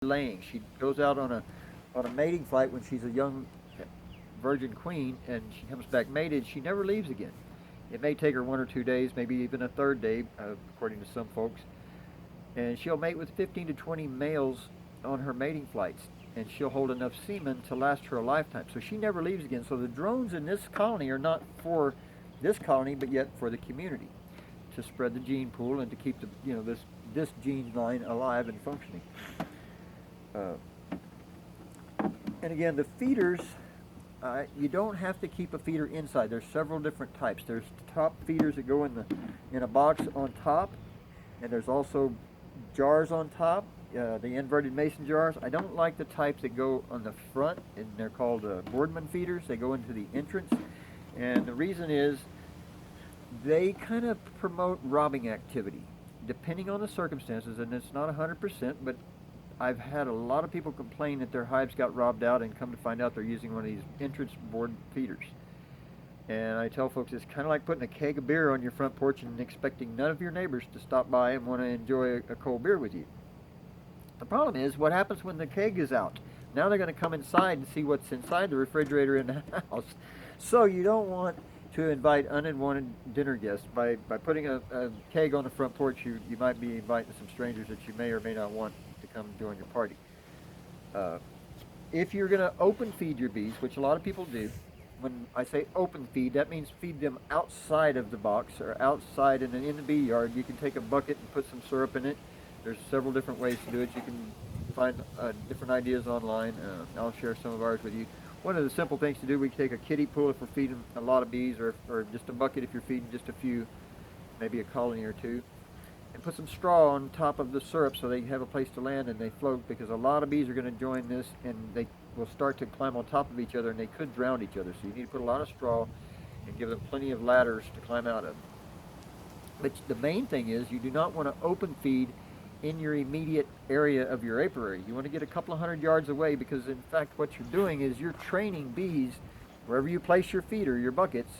laying. She goes out on a mating flight when she's a young virgin queen, and she comes back mated. She never leaves again. It may take her 1 or 2 days, maybe even a third day, according to some folks, and she'll mate with 15 to 20 males on her mating flights, and she'll hold enough semen to last her a lifetime. So she never leaves again. So the drones in this colony are not for this colony, but yet for the community, to spread the gene pool and to keep the this gene line alive and functioning. Uh, and again, the feeders, you don't have to keep a feeder inside. There's several different types. There's top feeders that go in a box on top, and there's also jars on top, the inverted mason jars. I don't like the types that go on the front, and they're called Boardman feeders. They go into the entrance, and the reason is they kind of promote robbing activity, depending on the circumstances, and it's not 100%, but I've had a lot of people complain that their hives got robbed out, and come to find out they're using one of these entrance board feeders. And I tell folks it's kind of like putting a keg of beer on your front porch and expecting none of your neighbors to stop by and want to enjoy a cold beer with you. The problem is, what happens when the keg is out? Now they're going to come inside and see what's inside the refrigerator in the house. So you don't want to invite unwanted dinner guests. By putting a keg on the front porch, you might be inviting some strangers that you may or may not want to come join your party. If you're going to open feed your bees, which a lot of people do, when I say open feed, that means feed them outside of the box or outside in the bee yard. You can take a bucket and put some syrup in it. There's several different ways to do it. You can find different ideas online. I'll share some of ours with you. One of the simple things to do, we take a kiddie pool if we're feeding a lot of bees, or just a bucket if you're feeding just a few, maybe a colony or two, and put some straw on top of the syrup so they have a place to land and they float, because a lot of bees are going to join this and they will start to climb on top of each other and they could drown each other. So you need to put a lot of straw and give them plenty of ladders to climb out of. But the main thing is, you do not want to open feed in your immediate area of your apiary. You want to get a couple of 100 yards away, because in fact what you're doing is you're training bees. Wherever you place your feeder, your buckets,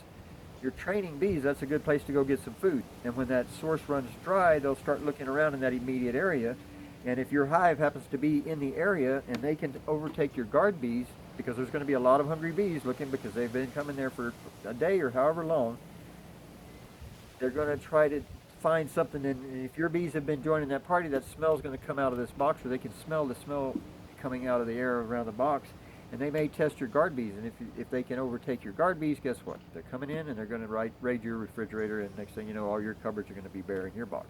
you're training bees. That's a good place to go get some food. And when that source runs dry, they'll start looking around in that immediate area. And if your hive happens to be in the area and they can overtake your guard bees, because there's going to be a lot of hungry bees looking, because they've been coming there for a day or however long, they're going to try to find something. And if your bees have been joining that party, that smell is going to come out of this box, or they can smell the smell coming out of the air around the box, and they may test your guard bees. And if they can overtake your guard bees, guess what? They're coming in and they're going to raid your refrigerator, and next thing you know, all your cupboards are going to be bare in your box.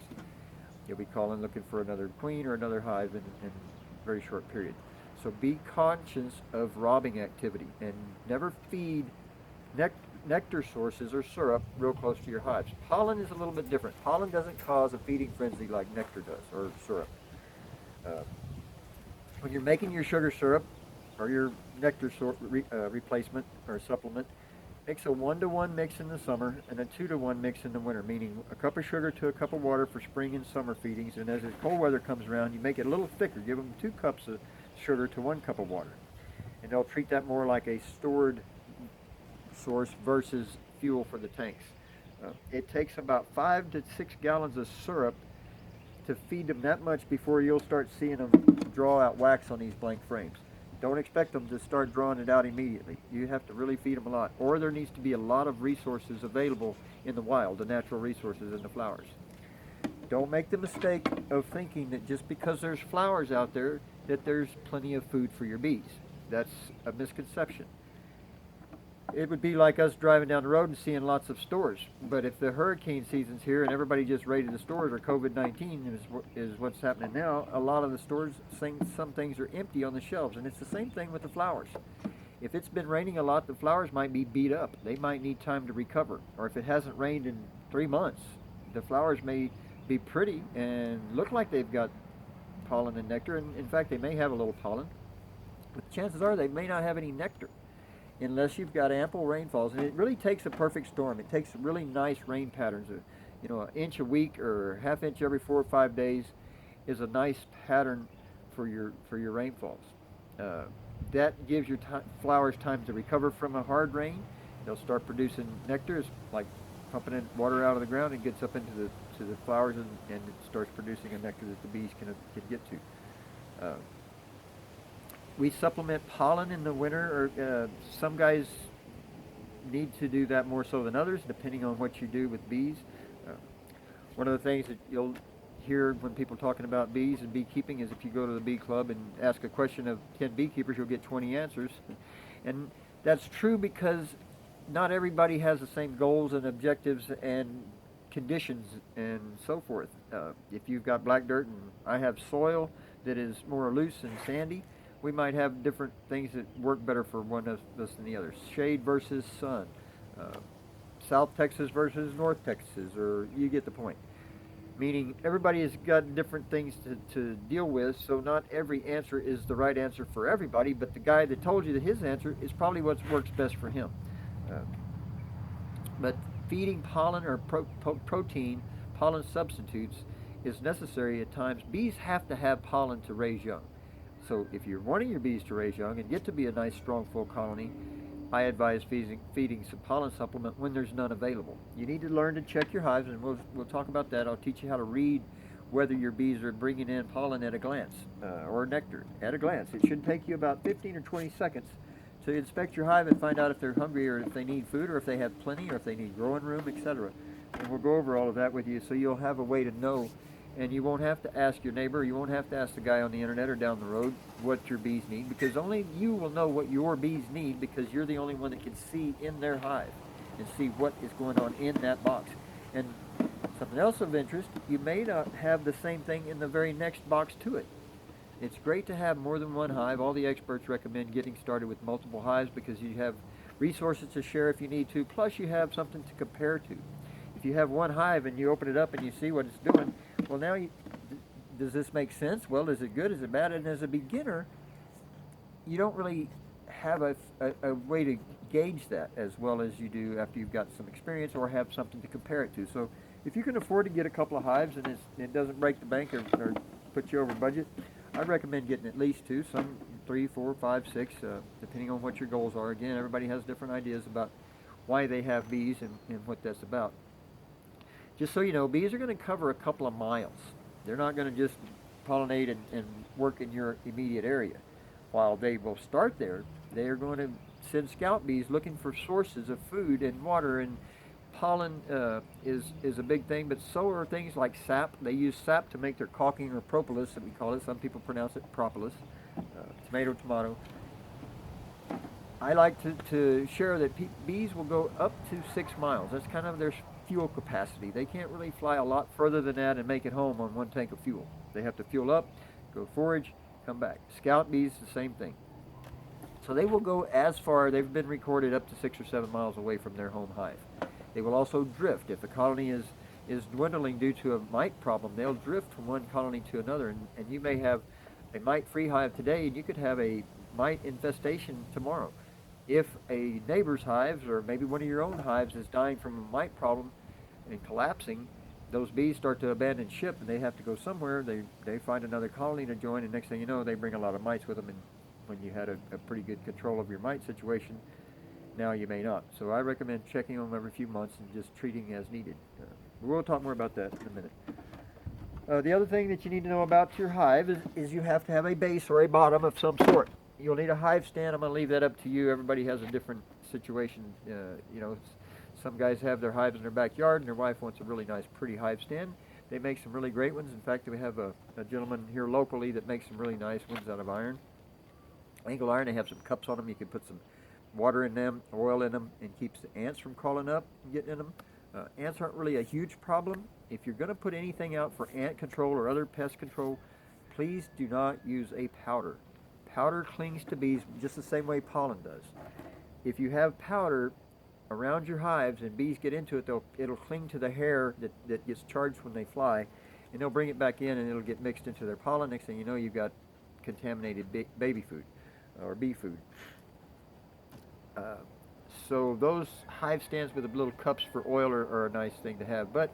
You'll be calling looking for another queen or another hive in a very short period. So be conscious of robbing activity, and never feed nectar sources or syrup real close to your hives. Pollen is a little bit different. Pollen doesn't cause a feeding frenzy like nectar does, or syrup. When you're making your sugar syrup or your nectar replacement or supplement, mix a 1-to-1 mix in the summer and a 2-to-1 mix in the winter, meaning a cup of sugar to a cup of water for spring and summer feedings. And as the cold weather comes around, you make it a little thicker. Give them 2 cups of sugar to 1 cup of water. And they'll treat that more like a stored source versus fuel for the tanks. It takes about 5 to 6 gallons of syrup to feed them that much before you'll start seeing them draw out wax on these blank frames. Don't expect them to start drawing it out immediately. You have to really feed them a lot, or there needs to be a lot of resources available in the wild, the natural resources in the flowers. Don't make the mistake of thinking that just because there's flowers out there that there's plenty of food for your bees. That's a misconception. It would be like us driving down the road and seeing lots of stores. But if the hurricane season's here and everybody just raided the stores, or COVID-19 is what's happening now, a lot of the stores, some things are empty on the shelves. And it's the same thing with the flowers. If it's been raining a lot, the flowers might be beat up. They might need time to recover. Or if it hasn't rained in 3 months, the flowers may be pretty and look like they've got pollen and nectar. And in fact, they may have a little pollen. But chances are they may not have any nectar, unless you've got ample rainfalls. And it really takes a perfect storm. It takes really nice rain patterns. An inch a week or half inch every 4 or 5 days is a nice pattern for your rainfalls. That gives your flowers time to recover from a hard rain. They'll start producing nectar. It's like pumping in water out of the ground, and gets up into the flowers, and it starts producing a nectar that the bees can get to. we supplement pollen in the winter, or some guys need to do that more so than others, depending on what you do with bees. Uh, One of the things that you'll hear when people talking about bees and beekeeping is if you go to the bee club and ask a question of 10 beekeepers, you'll get 20 answers. And that's true because not everybody has the same goals and objectives and conditions and so forth. If you've got black dirt and I have soil that is more loose and sandy, we might have different things that work better for one of us than the other. Shade versus sun, uh, South Texas versus North Texas, or you get the point. Meaning everybody has got different things to deal with, so not every answer is the right answer for everybody, but the guy that told you that his answer is probably what works best for him. Uh, but feeding pollen or protein, pollen substitutes, is necessary at times. Bees have to have pollen to raise young. So if you're wanting your bees to raise young and get to be a nice, strong, full colony, I advise feeding some pollen supplement when there's none available. You need to learn to check your hives, and we'll talk about that. I'll teach you how to read whether your bees are bringing in pollen at a glance, or nectar at a glance. It should take you about 15 or 20 seconds to inspect your hive and find out if they're hungry or if they need food or if they have plenty or if they need growing room, etc. And we'll go over all of that with you so you'll have a way to know, and you won't have to ask your neighbor, you won't have to ask the guy on the internet or down the road what your bees need, because only you will know what your bees need, because you're the only one that can see in their hive and see what is going on in that box. And something else of interest, you may not have the same thing in the very next box to it. It's great to have more than one hive. All the experts recommend getting started with multiple hives because you have resources to share if you need to, plus you have something to compare to. If you have one hive and you open it up and you see what it's doing, well, now does this make sense? Well, is it good? Is it bad? And as a beginner, you don't really have a way to gauge that as well as you do after you've got some experience or have something to compare it to. So if you can afford to get a couple of hives and it doesn't break the bank or put you over budget, I recommend getting at least two, some 3, 4, 5, 6, depending on what your goals are. Again, everybody has different ideas about why they have bees and what that's about. Just so you know, bees are going to cover a couple of miles. They're not going to just pollinate and work in your immediate area. While they will start there, they are going to send scout bees looking for sources of food and water, and pollen is a big thing, but so are things like sap. They use sap to make their caulking, or propolis that we call it. Some people pronounce it propolis, tomato. I like to share that bees will go up to 6 miles. That's kind of their fuel capacity. They can't really fly a lot further than that and make it home on one tank of fuel. They have to fuel up, go forage, come back. Scout bees, the same thing. So they will go as far, they've been recorded up to 6 or 7 miles away from their home hive. They will also drift. If the colony is dwindling due to a mite problem, they'll drift from one colony to another, and you may have a mite-free hive today, and you could have a mite infestation tomorrow. If a neighbor's hives, or maybe one of your own hives, is dying from a mite problem and collapsing, those bees start to abandon ship, and they have to go somewhere. They find another colony to join, and next thing you know, they bring a lot of mites with them, and when you had a pretty good control of your mite situation, now you may not. So I recommend checking on them every few months and just treating as needed. We'll talk more about that in a minute. The other thing that you need to know about your hive is you have to have a base or a bottom of some sort. You'll need a hive stand. I'm going to leave that up to you. Everybody has a different situation. Some guys have their hives in their backyard, and their wife wants a really nice, pretty hive stand. They make some really great ones. In fact, we have a gentleman here locally that makes some really nice ones out of iron. Angle iron. They have some cups on them. You can put some water in them, oil in them, and keeps the ants from crawling up and getting in them. Ants aren't really a huge problem. If you're going to put anything out for ant control or other pest control, please do not use a powder. Powder clings to bees just the same way pollen does. If you have powder around your hives and bees get into it, it'll cling to the hair that gets charged when they fly, and they'll bring it back in and it'll get mixed into their pollen. Next thing you know, you've got contaminated baby food or bee food. So those hive stands with the little cups for oil are a nice thing to have, but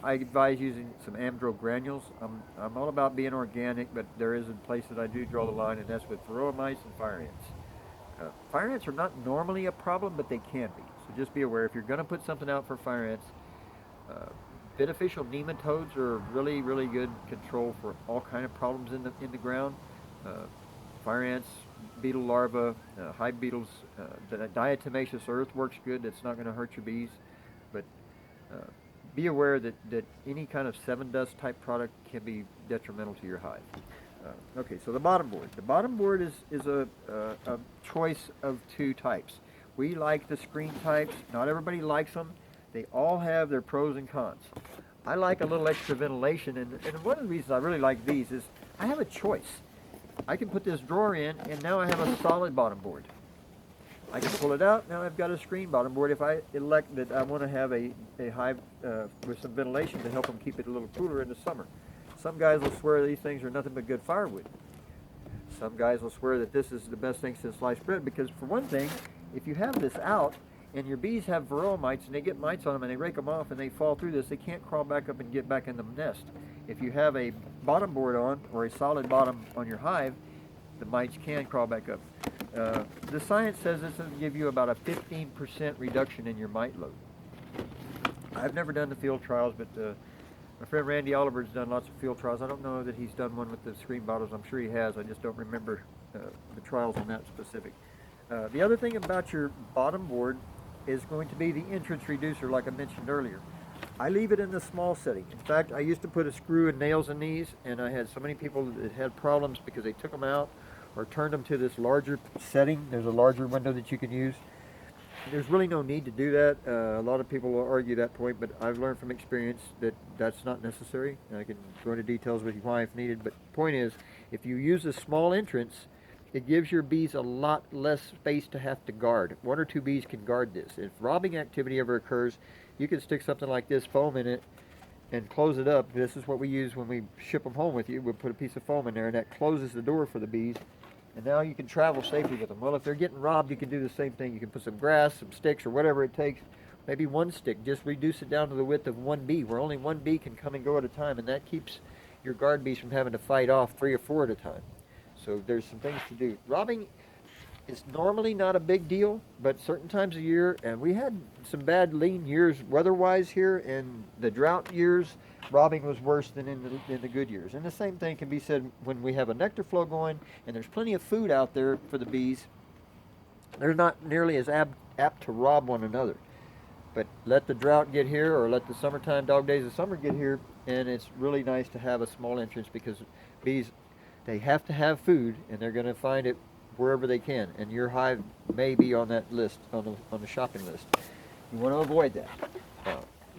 I advise using some Amdro granules. I'm all about being organic, but there is a place that I do draw the line, and that's with varroa mites and fire ants. Fire ants are not normally a problem, but they can be. So just be aware, if you're going to put something out for fire ants, beneficial nematodes are really, really good control for all kind of problems in the ground. Fire ants beetle larvae, hive beetles. The diatomaceous earth works good. It's not going to hurt your bees, but uh, be aware that any kind of 7-dust type product can be detrimental to your hive. Okay, so the bottom board. The bottom board is a choice of 2 types. We like the screen types. Not everybody likes them. They all have their pros and cons. I like a little extra ventilation, and one of the reasons I really like these is I have a choice. I can put this drawer in, and now I have a solid bottom board. I can pull it out, now I've got a screen bottom board if I elect that I want to have a hive with some ventilation to help them keep it a little cooler in the summer. Some guys will swear these things are nothing but good firewood. Some guys will swear that this is the best thing since sliced bread because, for one thing, if you have this out and your bees have varroa mites and they get mites on them and they rake them off and they fall through this, they can't crawl back up and get back in the nest. If you have a bottom board on or a solid bottom on your hive, the mites can crawl back up. The science says this will give you about a 15% reduction in your mite load. I've never done the field trials, but my friend Randy Oliver's done lots of field trials. I don't know that he's done one with the screen bottles. I'm sure he has. I just don't remember the trials on that specific. The other thing about your bottom board is going to be the entrance reducer, like I mentioned earlier. I leave it in the small setting. In fact, I used to put a screw and nails in these, and I had so many people that had problems because they took them out or turned them to this larger setting. There's a larger window that you can use. There's really no need to do that. A lot of people will argue that point, but I've learned from experience that that's not necessary. I can go into details with you why if needed, but the point is, if you use a small entrance, it gives your bees a lot less space to have to guard. 1 or 2 bees can guard this. If robbing activity ever occurs, you can stick something like this foam in it and close it up. This is what we use when we ship them home with you. We'll put a piece of foam in there, and that closes the door for the bees. And now you can travel safely with them. Well, if they're getting robbed, you can do the same thing. You can put some grass, some sticks, or whatever it takes. Maybe 1 stick. Just reduce it down to the width of 1 bee, where only 1 bee can come and go at a time, and that keeps your guard bees from having to fight off 3 or 4 at a time. So there's some things to do. Robbing is normally not a big deal, but certain times of year, and we had some bad lean years weather-wise here, and the drought years, robbing was worse than in the good years. And the same thing can be said when we have a nectar flow going and there's plenty of food out there for the bees. They're not nearly as apt to rob one another. But let the drought get here, or let the summertime dog days of summer get here, and it's really nice to have a small entrance because bees, they have to have food, and they're going to find it wherever they can. And your hive may be on that list, on the shopping list. You want to avoid that.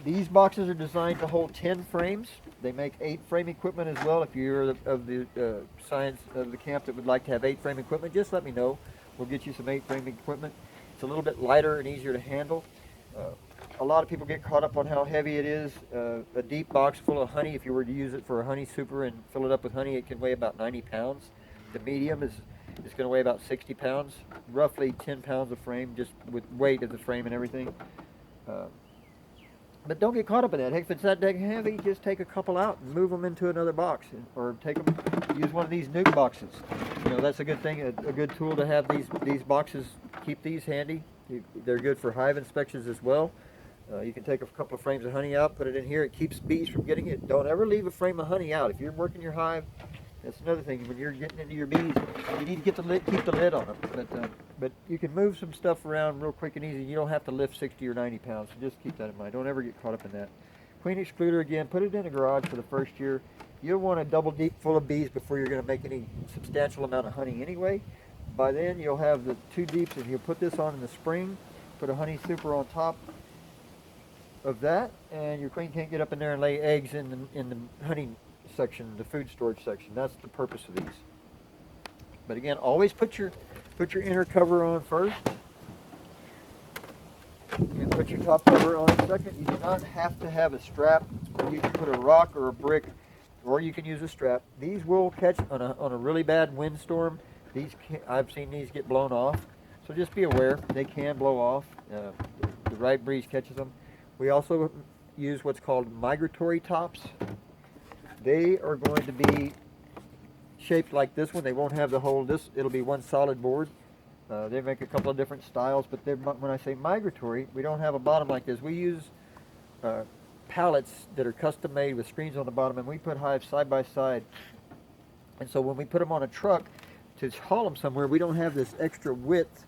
These boxes are designed to hold 10 frames. They make 8 frame equipment as well. If you're of the science of the camp that would like to have 8 frame equipment, just let me know. We'll get you some 8 frame equipment. It's a little bit lighter and easier to handle. A lot of people get caught up on how heavy it is. A deep box full of honey, if you were to use it for a honey super and fill it up with honey, it can weigh about 90 pounds. The medium is going to weigh about 60 pounds, roughly 10 pounds a frame, just with weight of the frame and everything. But don't get caught up in that. Heck, if it's that dang heavy, just take a couple out and move them into another box, or use one of these nuke boxes. You know, that's a good thing, a good tool to have these boxes. Keep these handy. They're good for hive inspections as well. You can take a couple of frames of honey out, put it in here. It keeps bees from getting it. Don't ever leave a frame of honey out. If you're working your hive, that's another thing. When you're getting into your bees, you need to keep the lid on them. But you can move some stuff around real quick and easy. You don't have to lift 60 or 90 pounds. So just keep that in mind. Don't ever get caught up in that. Queen excluder again. Put it in a garage for the first year. You'll want a double deep full of bees before you're going to make any substantial amount of honey anyway. By then you'll have the 2 deeps, and you'll put this on in the spring. Put a honey super on top of that, and your queen can't get up in there and lay eggs in the honey section, the food storage section. That's the purpose of these. But again, always put your inner cover on first, and put your top cover on second. You do not have to have a strap. You can put a rock or a brick, or you can use a strap. These will catch on a really bad windstorm. I've seen these get blown off, so just be aware they can blow off. The right breeze catches them. We also use what's called migratory tops. They are going to be shaped like this one. They won't have the whole, it'll be one solid board. They make a couple of different styles, but when I say migratory, we don't have a bottom like this. We use pallets that are custom made with screens on the bottom, and we put hives side by side. And so when we put them on a truck, to haul them somewhere, we don't have this extra width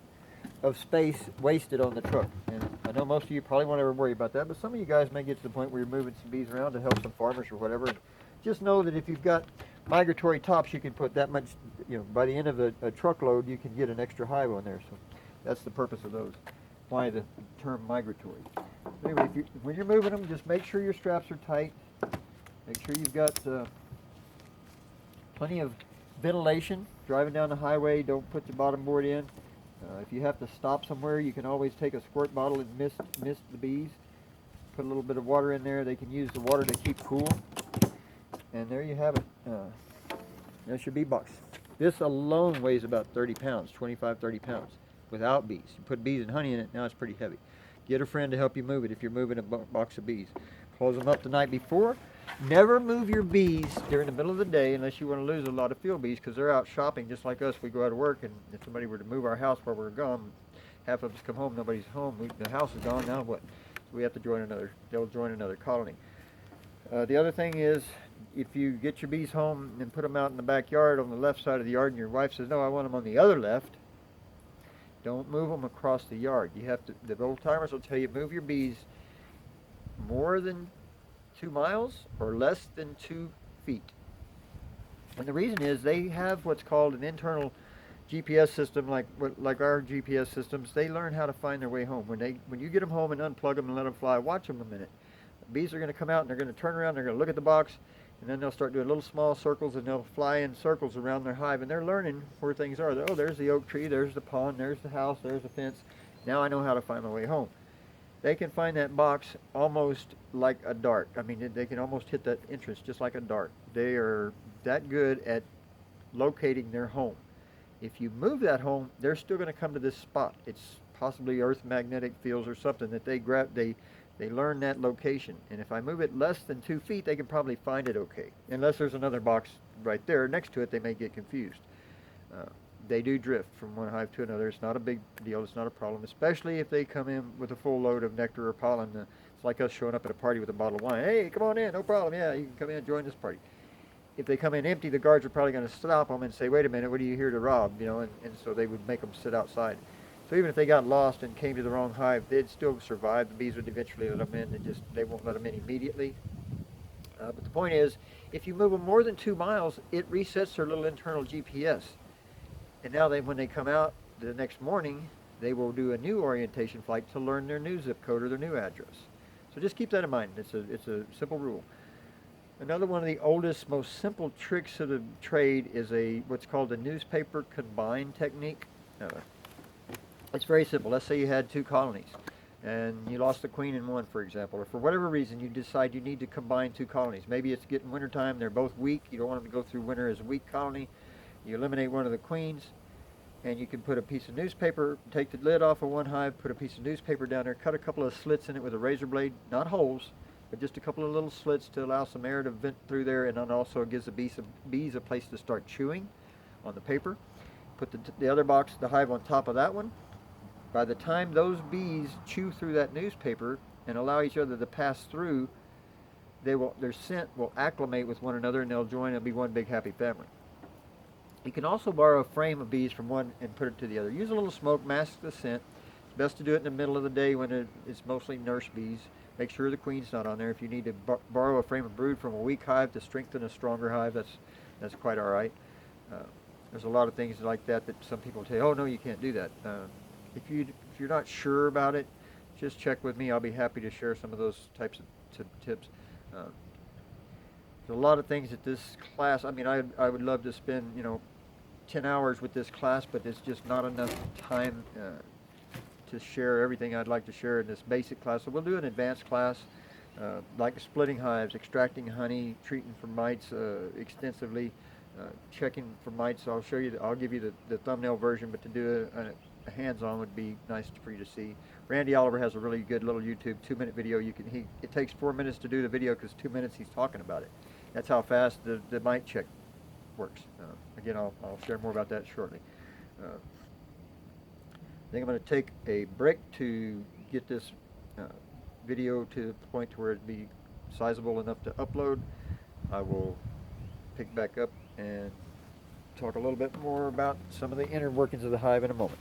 of space wasted on the truck. And I know most of you probably won't ever worry about that, but some of you guys may get to the point where you're moving some bees around to help some farmers or whatever. Just know that if you've got migratory tops, you can put that much, by the end of a truckload, you can get an extra hive on there. So that's the purpose of those. Why the term migratory. Anyway, when you're moving them, just make sure your straps are tight. Make sure you've got plenty of ventilation. Driving down the highway, don't put the bottom board in. If you have to stop somewhere, you can always take a squirt bottle and mist the bees. Put a little bit of water in there. They can use the water to keep cool. And there you have it. That's your bee box. This alone weighs about 30 pounds, 25, 30 pounds, without bees. You put bees and honey in it, now it's pretty heavy. Get a friend to help you move it if you're moving a box of bees. Close them up the night before. Never move your bees during the middle of the day unless you want to lose a lot of field bees, because they're out shopping just like us. We go out to work, and if somebody were to move our house while we're gone, half of us come home, nobody's home, the house is gone, now what? So we have to they'll join another colony. The other thing is, if you get your bees home and put them out in the backyard on the left side of the yard, and your wife says, no, I want them on the other left, don't move them across the yard. You have to, the old timers will tell you, move your bees more than 2 miles or less than 2 feet. And the reason is they have what's called an internal GPS system, like our GPS systems. They learn how to find their way home. When you get them home and unplug them and let them fly, watch them a minute. The bees are going to come out and they're going to turn around, they're going to look at the box, and then they'll start doing little small circles, and they'll fly in circles around their hive, and they're learning where things are. Oh, there's the oak tree, there's the pond, there's the house, there's the fence. Now I know how to find my way home. They can find that box almost like a dart. I mean, they can almost hit that entrance just like a dart. They are that good at locating their home. If you move that home, they're still going to come to this spot. It's possibly earth magnetic fields or something that they grab. They learn that location. And if I move it less than 2 feet, they can probably find it okay. Unless there's another box right there next to it, they may get confused. They do drift from one hive to another. It's not a big deal. It's not a problem, especially if they come in with a full load of nectar or pollen. It's like us showing up at a party with a bottle of wine. Hey, come on in, no problem. Yeah, you can come in and join this party. If they come in empty, the guards are probably going to stop them and say, wait a minute, what are you here to rob? And so they would make them sit outside. So even if they got lost and came to the wrong hive, they'd still survive. The bees would eventually let them in. They won't let them in immediately. But the point is, if you move them more than 2 miles, it resets their little internal GPS. And now when they come out the next morning, they will do a new orientation flight to learn their new zip code or their new address. So just keep that in mind. It's a simple rule. Another one of the oldest, most simple tricks of the trade is what's called the newspaper combine technique. It's very simple. Let's say you had 2 colonies and you lost the queen in one, for example, or for whatever reason you decide you need to combine 2 colonies. Maybe it's getting wintertime, they're both weak, you don't want them to go through winter as a weak colony. You eliminate one of the queens, and you can put a piece of newspaper, take the lid off of one hive, put a piece of newspaper down there, cut a couple of slits in it with a razor blade, not holes, but just a couple of little slits to allow some air to vent through there, and then also it gives the bees a place to start chewing on the paper. Put the other box, the hive, on top of that one. By the time those bees chew through that newspaper and allow each other to pass through, their scent will acclimate with one another, and they'll join and be one big happy family. You can also borrow a frame of bees from one and put it to the other. Use a little smoke, mask the scent. It's best to do it in the middle of the day when it's mostly nurse bees. Make sure the queen's not on there. If you need to borrow a frame of brood from a weak hive to strengthen a stronger hive, that's quite all right. There's a lot of things like that some people say, oh no, you can't do that. If you're not sure about it, just check with me. I'll be happy to share some of those types of tips. There's a lot of things that this class, I mean, I would love to spend 10 hours with this class, but it's just not enough time to share everything I'd like to share in this basic class. So we'll do an advanced class, like splitting hives, extracting honey, treating for mites extensively, checking for mites. So I'll give you the thumbnail version, but to do a hands-on would be nice for you to see. Randy Oliver has a really good little YouTube 2-minute video. It takes 4 minutes to do the video because 2 minutes he's talking about it. That's how fast the mite check works. Again, I'll share more about that shortly. I think I'm going to take a break to get this video to the point where it'd be sizable enough to upload. I will pick back up and talk a little bit more about some of the inner workings of the hive in a moment.